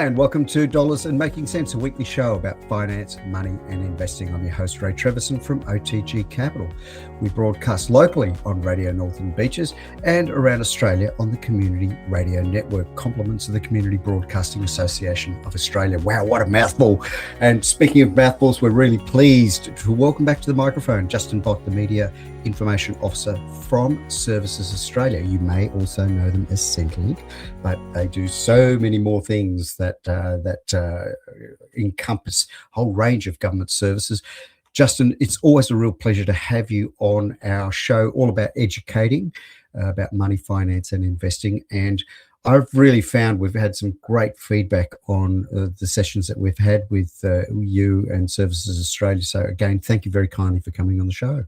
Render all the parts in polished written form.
Hi, and welcome to Dollars and Making Sense, a weekly show about finance, money, and investing. I'm your host, Ray Treverson from OTG Capital. We broadcast locally on Radio Northern Beaches and around Australia on the Community Radio Network, compliments of the Community Broadcasting Association of Australia. Wow, what a mouthful. And speaking of mouthfuls, we're really pleased to welcome back to the microphone Justin Bott, the Media Information Officer from Services Australia. You may also know them as Centrelink, but they do so many more things that encompass a whole range of government services. Justin, it's always a real pleasure to have you on our show, all about educating about money, finance, and investing. And I've really found we've had some great feedback on the sessions that we've had with you and Services Australia. So again, thank you very kindly for coming on the show.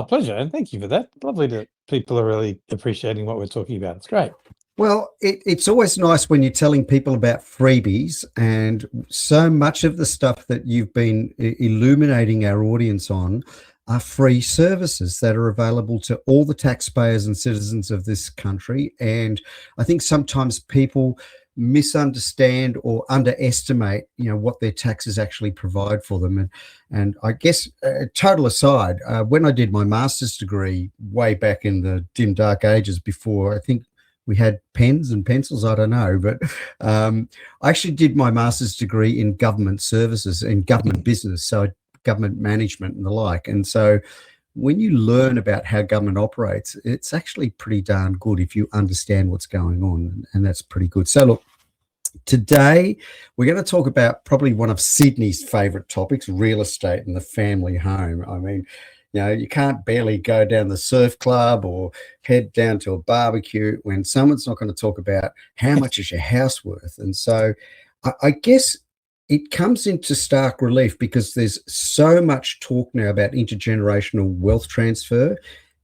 A pleasure, and thank you for that. Lovely that people are really appreciating what we're talking about. It's great. Well, it's always nice when you're telling people about freebies, and so much of the stuff that you've been illuminating our audience on are free services that are available to all the taxpayers and citizens of this country. And I think sometimes people misunderstand or underestimate, what their taxes actually provide for them. And I guess, total aside, when I did my master's degree way back in the dim dark ages before, I think we had pens and pencils, I don't know, but I actually did my master's degree in government services and government business, so government management and the like. And so when you learn about how government operates, it's actually pretty darn good if you understand what's going on, and that's pretty good. So look, today we're going to talk about probably one of Sydney's favourite topics, real estate and the family home. I mean, you can't barely go down the surf club or head down to a barbecue when someone's not going to talk about how much is your house worth. And so I guess it comes into stark relief because there's so much talk now about intergenerational wealth transfer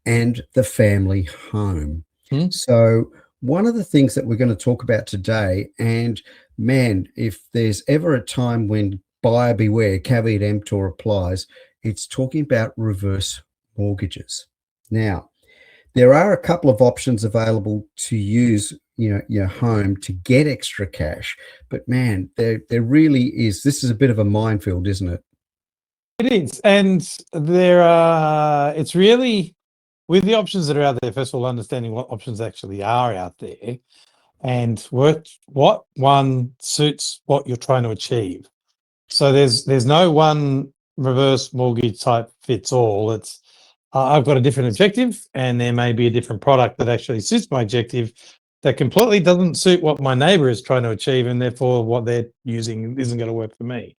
and the family home. So one of the things that we're going to talk about today, and man, if there's ever a time when buyer beware, caveat emptor applies, it's talking about reverse mortgages. Now, there are a couple of options available to use your home to get extra cash, but man, there really is. This is a bit of a minefield, isn't it? It is, and it's really, with the options that are out there, first of all, understanding what options actually are out there and what one suits what you're trying to achieve. So there's no one reverse mortgage type fits all. It's I've got a different objective, and there may be a different product that actually suits my objective that completely doesn't suit what my neighbour is trying to achieve, and therefore what they're using isn't going to work for me.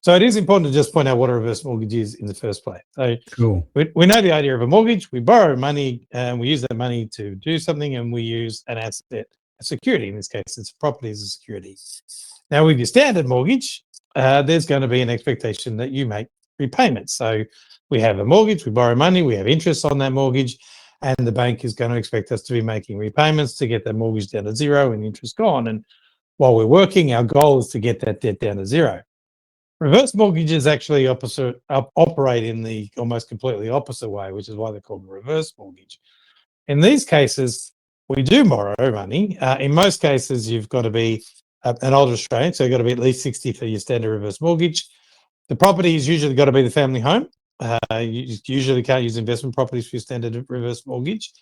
So it is important to just point out what a reverse mortgage is in the first place. So cool. We know the idea of a mortgage. We borrow money and we use that money to do something, and we use an asset, a security. In this case, it's property as a security. Now, with your standard mortgage, there's going to be an expectation that you make repayments. So we have a mortgage, we borrow money, we have interest on that mortgage, and the bank is going to expect us to be making repayments to get that mortgage down to zero and interest gone. And while we're working, our goal is to get that debt down to zero. Reverse mortgages actually operate in the almost completely opposite way, which is why they're called a reverse mortgage. In these cases, we do borrow money. In most cases, you've got to be an older Australian, so you've got to be at least 60 for your standard reverse mortgage. The property is usually got to be the family home. You usually can't use investment properties for your standard reverse mortgage.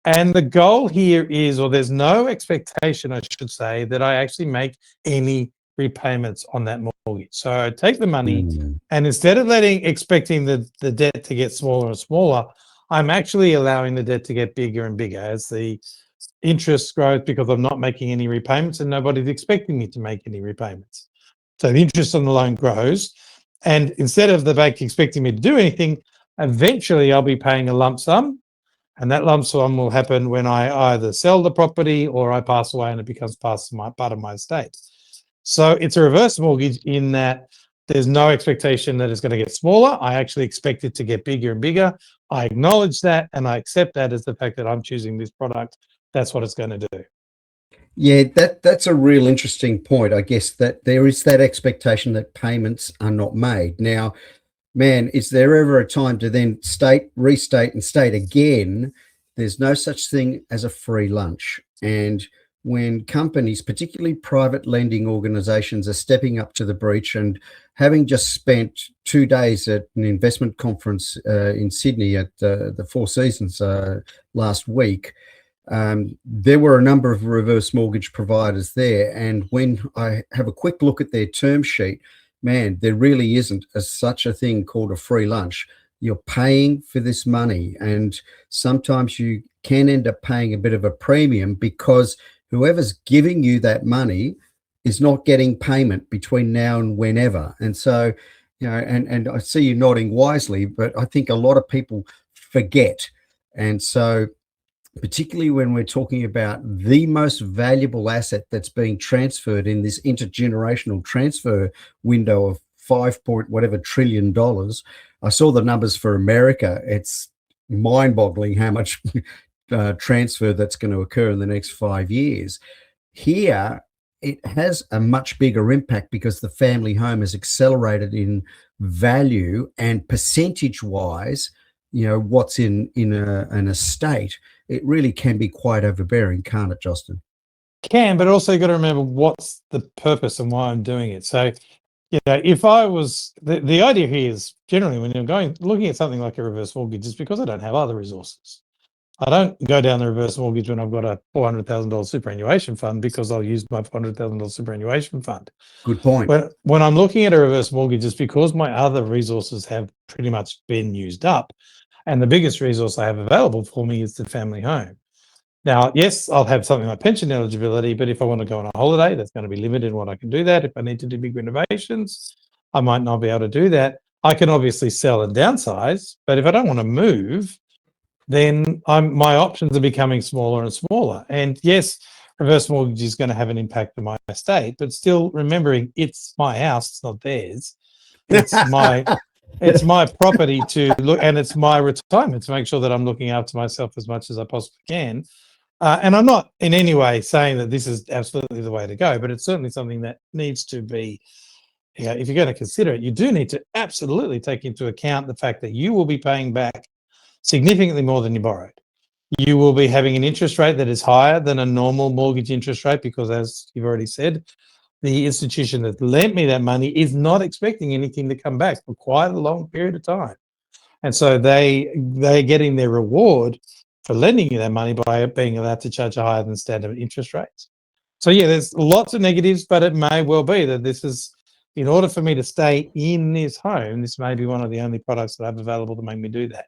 And the goal here is, or there's no expectation, I should say, that I actually make any repayments on that mortgage. So I take the money and instead of expecting the debt to get smaller and smaller, I'm actually allowing the debt to get bigger and bigger as the interest grows, because I'm not making any repayments and nobody's expecting me to make any repayments. So the interest on the loan grows, and instead of the bank expecting me to do anything, eventually I'll be paying a lump sum, and that lump sum will happen when I either sell the property or I pass away and it becomes part of my estate. So it's a reverse mortgage in that there's no expectation that it's going to get smaller. I actually expect it to get bigger and bigger. I acknowledge that, and I accept that as the fact that I'm choosing this product. That's what it's going to do. Yeah, that's a real interesting point. I guess that there is that expectation that payments are not made. Now, man, is there ever a time to then restate and state again, there's no such thing as a free lunch. And when companies, particularly private lending organizations, are stepping up to the breach. And having just spent 2 days at an investment conference in Sydney at the Four Seasons last week, there were a number of reverse mortgage providers there. And when I have a quick look at their term sheet, man, there really isn't such a thing called a free lunch. You're paying for this money, and sometimes you can end up paying a bit of a premium because whoever's giving you that money is not getting payment between now and whenever. And so, and I see you nodding wisely, but I think a lot of people forget. And so, particularly when we're talking about the most valuable asset that's being transferred in this intergenerational transfer window of 5 point whatever trillion dollars. I saw the numbers for America. It's mind-boggling how much transfer that's going to occur in the next 5 years. Here, it has a much bigger impact because the family home has accelerated in value, and percentage-wise, what's in an estate, it really can be quite overbearing, can't it, Justin? Can, but also you got to remember what's the purpose and why I'm doing it. So, if I was the idea here is generally when you're looking at something like a reverse mortgage, is because I don't have other resources. I don't go down the reverse mortgage when I've got a $400,000 superannuation fund because I'll use my $400,000 superannuation fund. Good point. When I'm looking at a reverse mortgage, it's because my other resources have pretty much been used up. And the biggest resource I have available for me is the family home. Now, yes, I'll have something like pension eligibility, but if I want to go on a holiday, that's going to be limited in what I can do that. If I need to do big renovations, I might not be able to do that. I can obviously sell and downsize, but if I don't want to move, then my options are becoming smaller and smaller. And yes, reverse mortgage is going to have an impact on my estate, but still remembering it's my house, it's not theirs. It's my property to look, and it's my retirement to make sure that I'm looking after myself as much as I possibly can. And I'm not in any way saying that this is absolutely the way to go, but it's certainly something that needs to be, if you're going to consider it, you do need to absolutely take into account the fact that you will be paying back significantly more than you borrowed. You will be having an interest rate that is higher than a normal mortgage interest rate because, as you've already said, the institution that lent me that money is not expecting anything to come back for quite a long period of time. And so they're getting their reward for lending you that money by being allowed to charge a higher than standard interest rates. So there's lots of negatives, but it may well be that this is, in order for me to stay in this home, this may be one of the only products that I have available to make me do that.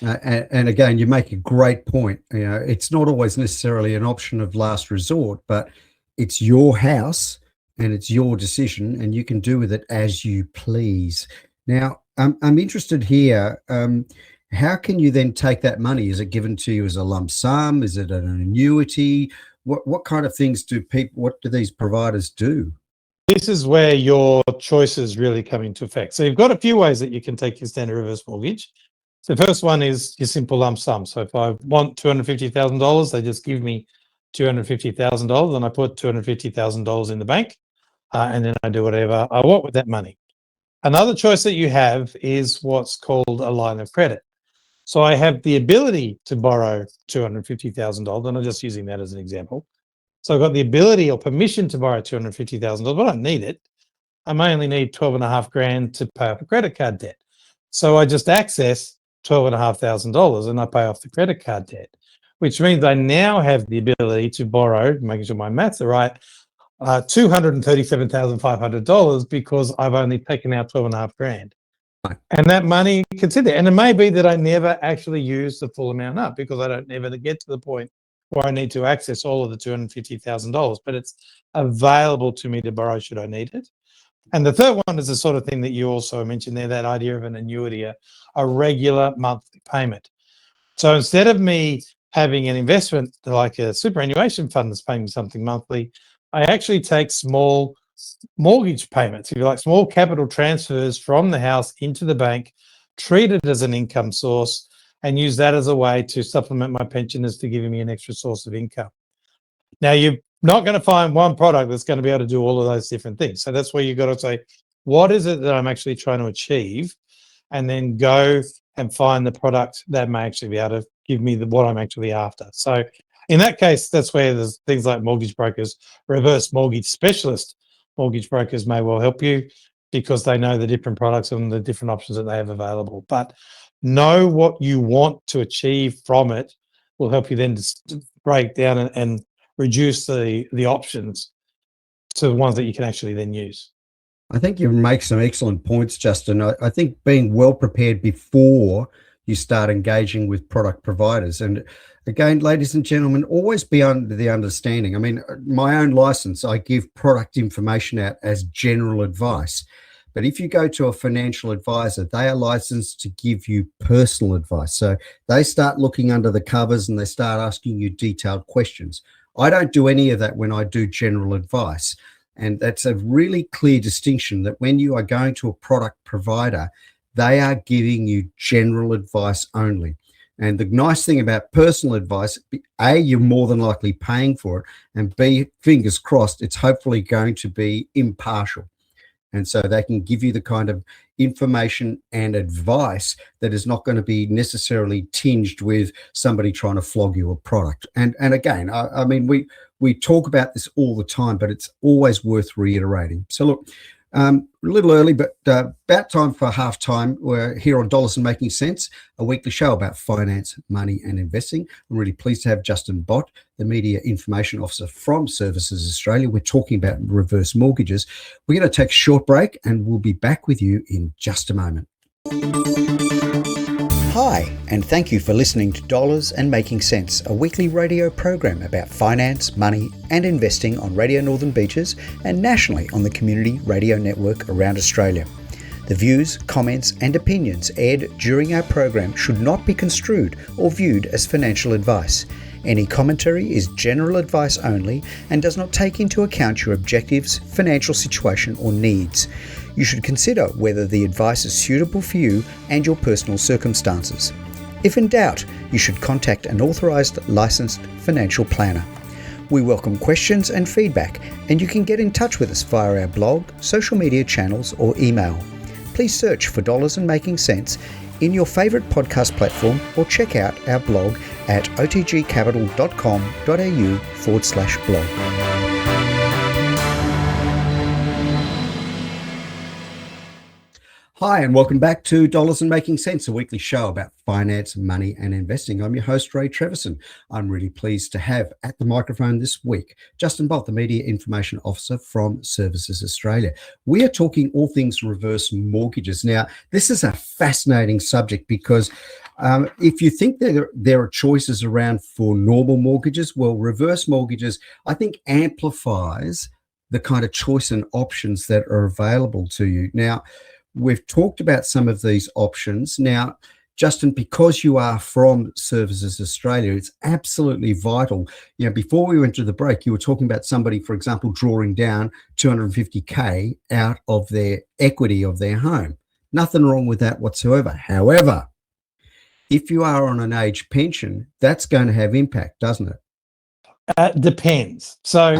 And again, you make a great point. It's not always necessarily an option of last resort, but it's your house and it's your decision, and you can do with it as you please. Now, I'm interested here. How can you then take that money? Is it given to you as a lump sum? Is it an annuity? What kind of things what do these providers do? This is where your choices really come into effect. So you've got a few ways that you can take your standard reverse mortgage. So the first one is your simple lump sum. So if I want $250,000, they just give me $250,000 and I put $250,000 in the bank, and then I do whatever I want with that money. Another choice that you have is what's called a line of credit. So I have the ability to borrow $250,000, and I'm just using that as an example. So I've got the ability or permission to borrow $250,000, but I don't need it. I may only need 12.5 grand to pay off a credit card debt. So I just access $12,500 and I pay off the credit card debt, which means I now have the ability to borrow, making sure my maths are right, $237,500 because I've only taken out 12.5 grand. And that money can sit there. And it may be that I never actually use the full amount up because I don't ever get to the point where I need to access all of the $250,000, but it's available to me to borrow should I need it. And the third one is the sort of thing that you also mentioned there, that idea of an annuity, a regular monthly payment. So instead of me having an investment like a superannuation fund that's paying me something monthly, I actually take small mortgage payments, if you like, small capital transfers from the house into the bank, treat it as an income source, and use that as a way to supplement my pensioners to giving me an extra source of income. Now, you're not going to find one product that's going to be able to do all of those different things. So that's where you've got to say, what is it that I'm actually trying to achieve? And then go and find the product that may actually be able to give me what I'm actually after. So In that case, that's where there's things like mortgage brokers, reverse mortgage specialist mortgage brokers may well help you because they know the different products and the different options that they have available. But know what you want to achieve from it will help you then to break down and reduce the options to the ones that you can actually then use. I think you make some excellent points, Justin. I think being well prepared before you start engaging with product providers. And again, ladies and gentlemen, always be under the understanding. I mean, my own license, I give product information out as general advice. But if you go to a financial advisor, they are licensed to give you personal advice. So they start looking under the covers and they start asking you detailed questions. I don't do any of that when I do general advice. And that's a really clear distinction that when you are going to a product provider, they are giving you general advice only. And the nice thing about personal advice, A, you're more than likely paying for it, and B, fingers crossed, it's hopefully going to be impartial. And so they can give you the kind of information and advice that is not going to be necessarily tinged with somebody trying to flog you a product. And again, I mean, we talk about this all the time, but it's always worth reiterating. So look, a little early, but about time for halftime. We're here on Dollars and Making Sense, a weekly show about finance, money and investing. I'm really pleased to have Justin Bott, the Media Information Officer from Services Australia. We're talking about reverse mortgages. We're going to take a short break and we'll be back with you in just a moment. Hi, and thank you for listening to Dollars and Making Sense, a weekly radio program about finance, money and investing on Radio Northern Beaches and nationally on the Community Radio Network around Australia. The views, comments and opinions aired during our program should not be construed or viewed as financial advice. Any commentary is general advice only and does not take into account your objectives, financial situation or needs. You should consider whether the advice is suitable for you and your personal circumstances. If in doubt, you should contact an authorised licensed financial planner. We welcome questions and feedback, and you can get in touch with us via our blog, social media channels or email. Please search for Dollars and Making Sense in your favourite podcast platform or check out our blog at otgcapital.com.au/blog. Hi, and welcome back to Dollars and Making Sense, a weekly show about finance, money and investing. I'm your host, Ray Treverson. I'm really pleased to have at the microphone this week, Justin Bott, the Media Information Officer from Services Australia. We are talking all things reverse mortgages. Now, this is a fascinating subject because if you think that there are choices around for normal mortgages, well, reverse mortgages, I think, amplifies the kind of choice and options that are available to you. Now, we've talked about some of these options. Now, Justin, because you are from Services Australia, it's absolutely vital. You know, before we went to the break, you were talking about somebody, for example, drawing down $250K out of their equity of their home. Nothing wrong with that whatsoever. However, if you are on an age pension, that's going to have impact, doesn't it? Depends. So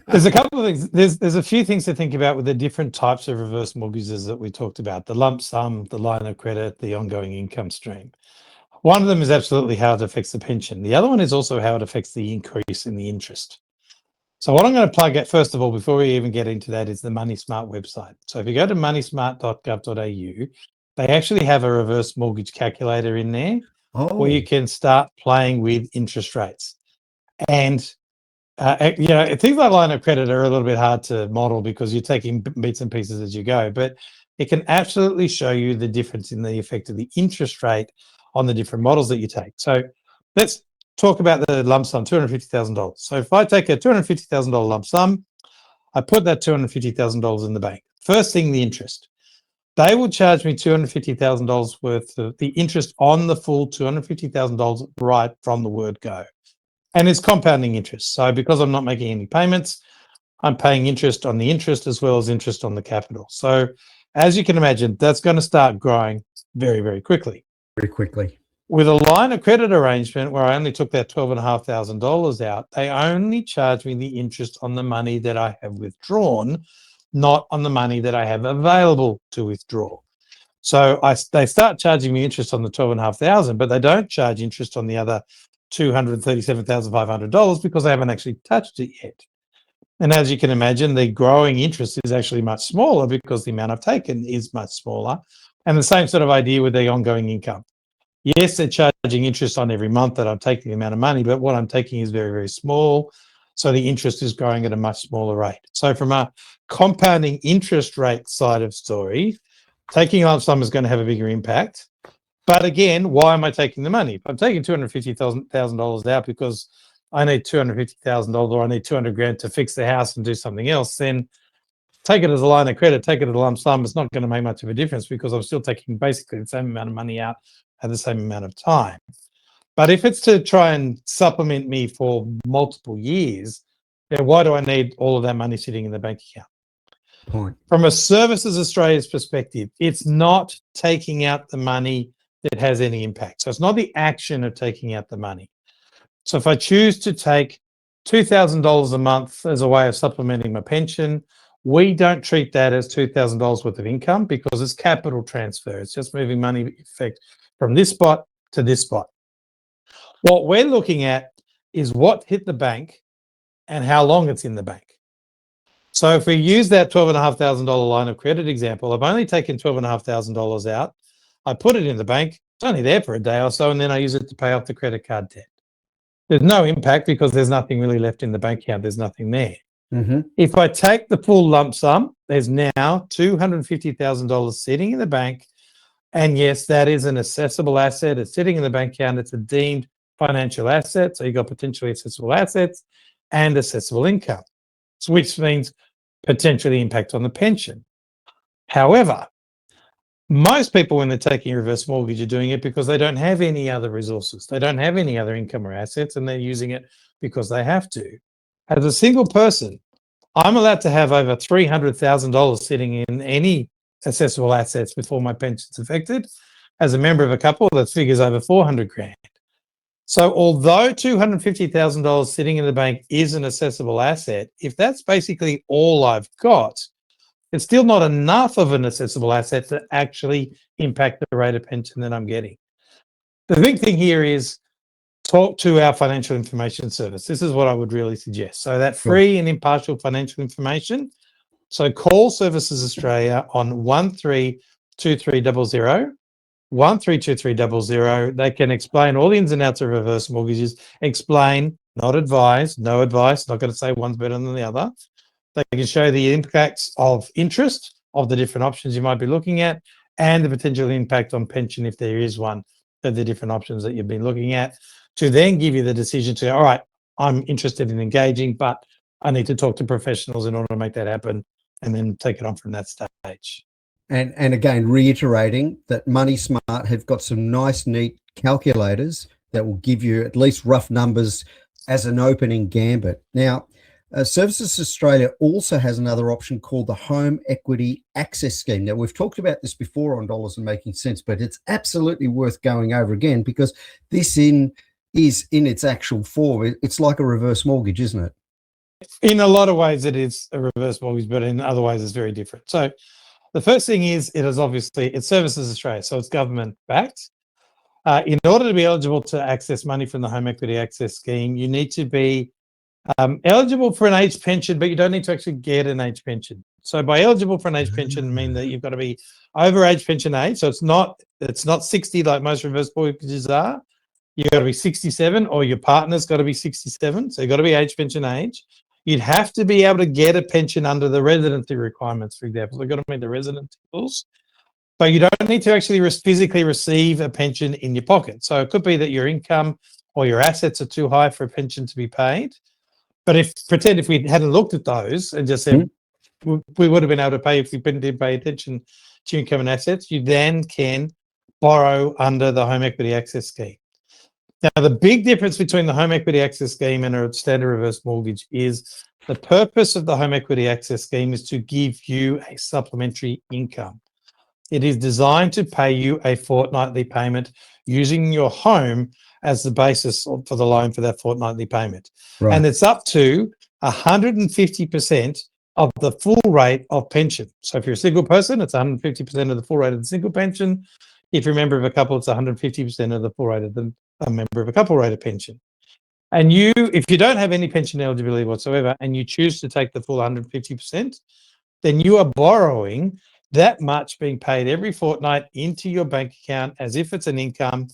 there's a couple of things. There's a few things to think about with the different types of reverse mortgages that we talked about: the lump sum, the line of credit, the ongoing income stream. One of them is absolutely how it affects the pension. The other one is also how it affects the increase in the interest. So what I'm going to plug at first of all, before we even get into that, is the Money Smart website. So if you go to moneysmart.gov.au, they actually have a reverse mortgage calculator in there where you can start playing with interest rates. And you know, things like line of credit are a little bit hard to model because you're taking bits and pieces as you go, but it can absolutely show you the difference in the effect of the interest rate on the different models that you take. So let's talk about the lump sum, $250,000. So if I take a $250,000 lump sum, I put that $250,000 in the bank. First thing, the interest. They will charge me $250,000 worth of the interest on the full $250,000 right from the word go. And it's compounding interest. So because I'm not making any payments, I'm paying interest on the interest as well as interest on the capital. So as you can imagine, that's going to start growing very, very quickly. Very quickly. With a line of credit arrangement where I only took that $12,500 out, they only charge me the interest on the money that I have withdrawn, not on the money that I have available to withdraw. So they start charging me interest on the $12,500, but they don't charge interest on the other $237,500 because they haven't actually touched it yet. And as you can imagine, the growing interest is actually much smaller because the amount I've taken is much smaller. And the same sort of idea with the ongoing income. Yes, they're charging interest on every month that I'm taking the amount of money, but what I'm taking is very, very small. So the interest is growing at a much smaller rate. So from a compounding interest rate side of story, taking a lump sum is going to have a bigger impact. But again, why am I taking the money? If I'm taking $250,000 out because I need $250,000 or I need 200 grand to fix the house and do something else, then take it as a line of credit, take it as a lump sum. It's not going to make much of a difference because I'm still taking basically the same amount of money out at the same amount of time. But if it's to try and supplement me for multiple years, then why do I need all of that money sitting in the bank account? Point. From a Services Australia's perspective, it's not taking out the money that has any impact. So it's not the action of taking out the money. So if I choose to take $2,000 a month as a way of supplementing my pension, we don't treat that as $2,000 worth of income because it's capital transfer. It's just moving money in effect from this spot to this spot. What we're looking at is what hit the bank and how long it's in the bank. So if we use that $12,500 line of credit example, I've only taken $12,500 out. I put it in the bank. It's only there for a day or so, and then I use it to pay off the credit card debt. There's no impact because there's nothing really left in the bank account. There's nothing there. Mm-hmm. If I take the full lump sum, there's now $250,000 sitting in the bank. And yes, that is an assessable asset. It's sitting in the bank account. It's a deemed financial asset. So you've got potentially accessible assets and accessible income, which means potentially impact on the pension. However, most people, when they're taking a reverse mortgage, are doing it because they don't have any other resources. They don't have any other income or assets, and they're using it because they have to. As a single person, I'm allowed to have over $300,000 sitting in any accessible assets before my pension's affected. As a member of a couple, that figures over 400 grand. So although $250,000 sitting in the bank is an accessible asset, if that's basically all I've got, it's still not enough of an accessible asset to actually impact the rate of pension that I'm getting. The big thing here is talk to our financial information service. This is what I would really suggest. So that free and impartial financial information. So call Services Australia on 132300, 132300. They can explain all the ins and outs of reverse mortgages, explain, not advise, no advice, not going to say one's better than the other. They can show the impacts of interest of the different options you might be looking at and the potential impact on pension if there is one of the different options that you've been looking at, to then give you the decision to, all right, I'm interested in engaging, but I need to talk to professionals in order to make that happen, and then take it on from that stage. And again, reiterating that Money Smart have got some nice, neat calculators that will give you at least rough numbers as an opening gambit. Now, Services Australia also has another option called the Home Equity Access Scheme. Now, we've talked about this before on Dollars and Making Sense, but it's absolutely worth going over again because this is in its actual form. It's like a reverse mortgage, isn't it? In a lot of ways, it is a reverse mortgage, but in other ways, it's very different. So the first thing is, it's Services Australia, so it's government backed. In order to be eligible to access money from the Home Equity Access Scheme, you need to be eligible for an age pension, but you don't need to actually get an age pension. So by eligible for an age pension, mean that you've got to be over age pension age. So it's not 60 like most reverse mortgages are. You've got to be 67, or your partner's got to be 67. So you've got to be age pension age. You'd have to be able to get a pension under the residency requirements, for example. So you've got to meet the residency rules. But you don't need to actually physically receive a pension in your pocket. So it could be that your income or your assets are too high for a pension to be paid. But pretend if we hadn't looked at those and just said we would have been able to pay if we didn't pay attention to your income and assets, you then can borrow under the Home Equity Access Scheme. Now, the big difference between the Home Equity Access Scheme and a standard reverse mortgage is the purpose of the Home Equity Access Scheme is to give you a supplementary income. It is designed to pay you a fortnightly payment using your home as the basis for the loan for that fortnightly payment. Right. And it's up to 150% of the full rate of pension. So if you're a single person, it's 150% of the full rate of the single pension. If you're a member of a couple, it's 150% of the full rate of the a member of a couple rate of pension. And if you don't have any pension eligibility whatsoever and you choose to take the full 150%, then you are borrowing that much being paid every fortnight into your bank account as if it's an income.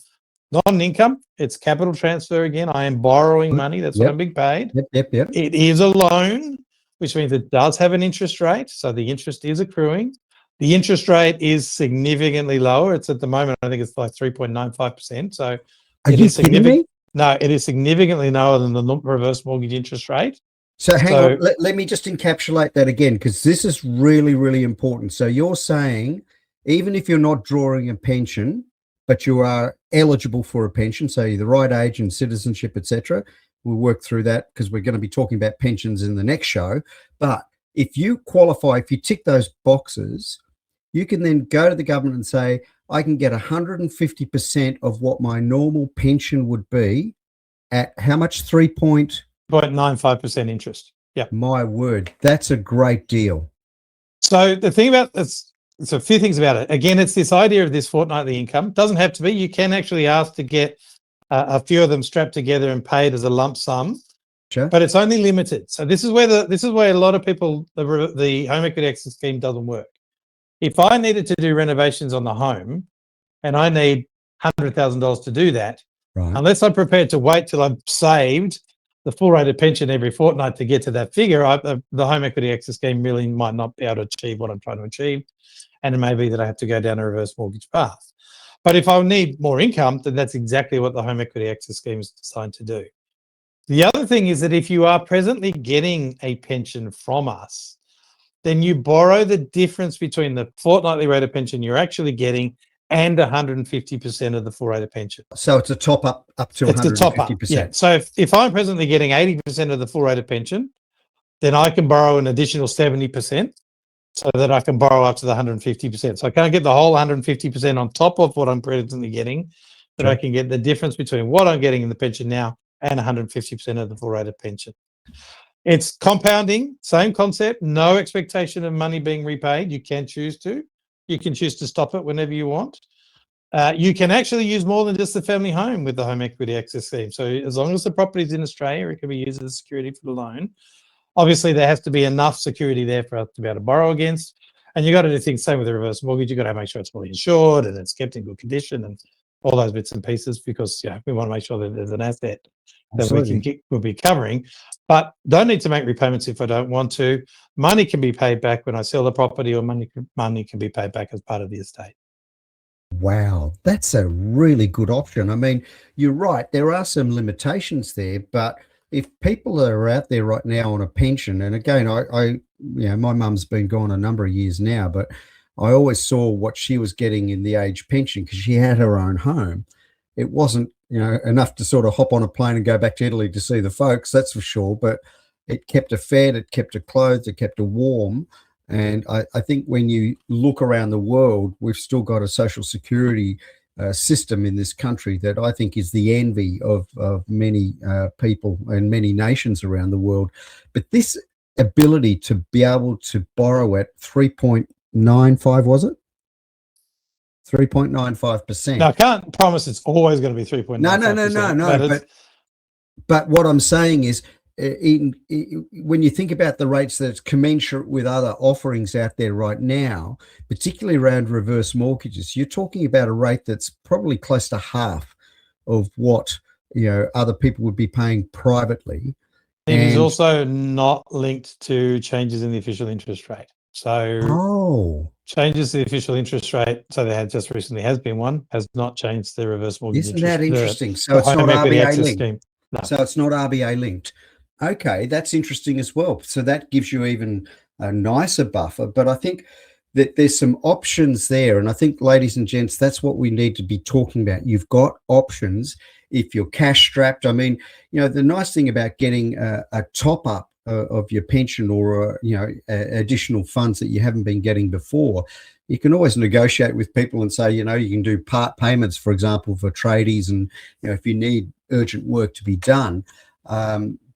Not an income, it's capital transfer again. I am borrowing money. That's what I'm being paid. Yep. It is a loan, which means it does have an interest rate. So the interest is accruing. The interest rate is significantly lower. It's at the moment, I think it's like 3.95%. So Are you kidding me? No, it is significantly lower than the reverse mortgage interest rate. So hang on, let me just encapsulate that again, because this is really, really important. So you're saying, even if you're not drawing a pension, but you are eligible for a pension, so you're the right age and citizenship, etc. We'll work through that because we're going to be talking about pensions in the next show. But if you qualify, if you tick those boxes, you can then go to the government and say, I can get 150% of what my normal pension would be at how much? 3.95% interest. Yeah. My word, that's a great deal. So the thing about this, there's a few things about it. Again, it's this idea of this fortnightly income. Doesn't have to be. You can actually ask to get a few of them strapped together and paid as a lump sum, Sure. but it's only limited. So this is where a lot of people, the home equity access scheme doesn't work. If I needed to do renovations on the home and I need $100,000 to do that, right, unless I'm prepared to wait till I've saved the full rate of pension every fortnight to get to that figure, the home equity access scheme really might not be able to achieve what I'm trying to achieve. And it may be that I have to go down a reverse mortgage path. But if I need more income, then that's exactly what the home equity access scheme is designed to do. The other thing is that if you are presently getting a pension from us, then you borrow the difference between the fortnightly rate of pension you're actually getting and 150% of the full rate of pension. So it's a top up to 150%. It's a top up, yeah. So if I'm presently getting 80% of the full rate of pension, then I can borrow an additional 70% so that I can borrow up to the 150%. So I can't get the whole 150% on top of what I'm presently getting, but Sure. I can get the difference between what I'm getting in the pension now and 150% of the full rate of pension. It's compounding, same concept, no expectation of money being repaid. You can choose to. You can choose to stop it whenever you want. You can actually use more than just the family home with the home equity access scheme. So as long as the property is in Australia, it can be used as security for the loan. Obviously, there has to be enough security there for us to be able to borrow against. And you got to do things, same with the reverse mortgage. You got to make sure it's fully insured and it's kept in good condition and all those bits and pieces, because we want to make sure that there's an asset that we'll be covering. But don't need to make repayments if I don't want to. Money can be paid back when I sell the property, or money can be paid back as part of the estate. Wow, that's a really good option. I mean, you're right. There are some limitations there, but if people are out there right now on a pension, and again, my mum's been gone a number of years now, but I always saw what she was getting in the age pension because she had her own home. It wasn't, enough to sort of hop on a plane and go back to Italy to see the folks, that's for sure. But it kept her fed, it kept her clothed, it kept her warm. And I think when you look around the world, we've still got a social security system in this country that I think is the envy of many people and many nations around the world. But this ability to be able to borrow at 3.95, was it? 3.95%. Now, I can't promise it's always going to be 3.95%. No. But what I'm saying is, when you think about the rates that's commensurate with other offerings out there right now, particularly around reverse mortgages, you're talking about a rate that's probably close to half of what other people would be paying privately. It is also not linked to changes in the official interest rate. So changes to the official interest rate, so there just recently has been one, has not changed the reverse mortgage interest. Isn't that interesting? So it's not RBA linked. No. So it's not RBA linked. Okay, that's interesting as well. So that gives you even a nicer buffer. But I think that there's some options there. And I think, ladies and gents, that's what we need to be talking about. You've got options if you're cash strapped. I mean, the nice thing about getting a top up of your pension or, additional funds that you haven't been getting before, you can always negotiate with people and say, you can do part payments, for example, for tradies, and, if you need urgent work to be done.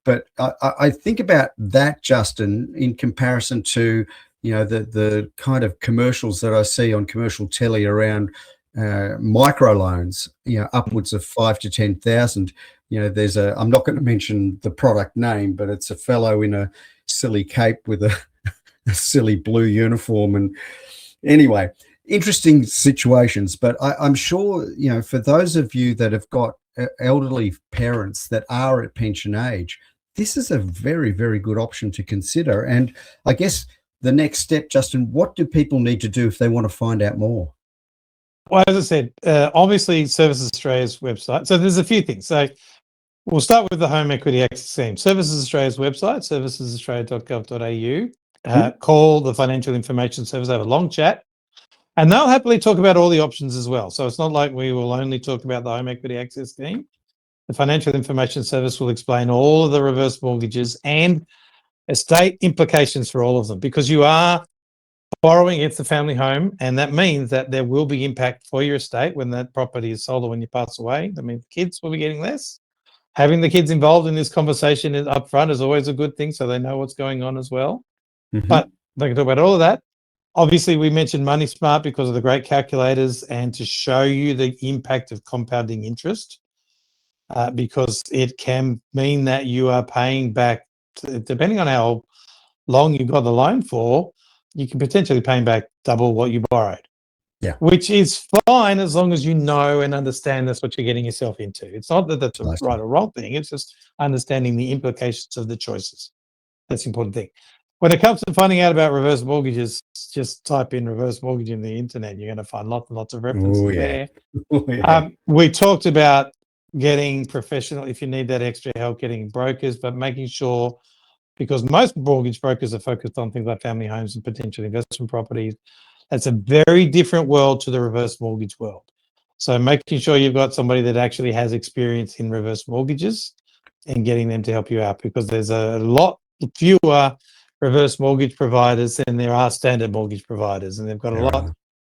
But I think about that, Justin, in comparison to, the kind of commercials that I see on commercial telly around, microloans, upwards of 5 to 10,000. There's I'm not going to mention the product name, but it's a fellow in a silly cape with a silly blue uniform. And anyway, interesting situations. But I'm sure, for those of you that have got elderly parents that are at pension age, this is a very, very good option to consider. And I guess the next step, Justin, what do people need to do if they want to find out more? Well, as I said, obviously Services Australia's website. So there's a few things. So we'll start with the Home Equity Access Scheme. Services Australia's website, servicesaustralia.gov.au. Call the Financial Information Service, have a long chat, and they'll happily talk about all the options as well. So it's not like we will only talk about the Home Equity Access Scheme. The Financial Information Service will explain all of the reverse mortgages and estate implications for all of them, because you are borrowing against the family home, and that means that there will be impact for your estate when that property is sold or when you pass away. That means kids will be getting less. Having the kids involved in this conversation up front is always a good thing, so they know what's going on as well. Mm-hmm. But they can talk about all of that. Obviously, we mentioned Money Smart because of the great calculators and to show you the impact of compounding interest, because it can mean that you are paying back, depending on how long you've got the loan for, you can potentially pay back double what you borrowed. Yeah. Which is fine as long as you know and understand that's what you're getting yourself into. It's not that that's a right or wrong thing. It's just understanding the implications of the choices. That's the important thing. When it comes to finding out about reverse mortgages, just type in reverse mortgage in the internet. You're going to find lots and lots of references there. We talked about getting professional, if you need that extra help, getting brokers, but making sure, because most mortgage brokers are focused on things like family homes and potential investment properties. That's a very different world to the reverse mortgage world. So making sure you've got somebody that actually has experience in reverse mortgages and getting them to help you out, because there's a lot fewer reverse mortgage providers than there are standard mortgage providers, and they've got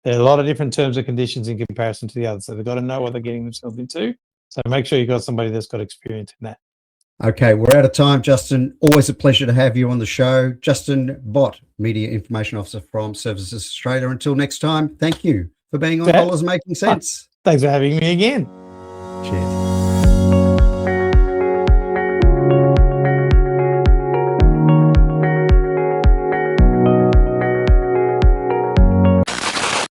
there are a lot of different terms and conditions in comparison to the others. So they've got to know what they're getting themselves into. So make sure you've got somebody that's got experience in that. Okay, we're out of time, Justin. Always a pleasure to have you on the show. Justin Bott, Media Information Officer from Services Australia. Until next time, thank you for being on Dollars Making Sense. Thanks for having me again. Cheers.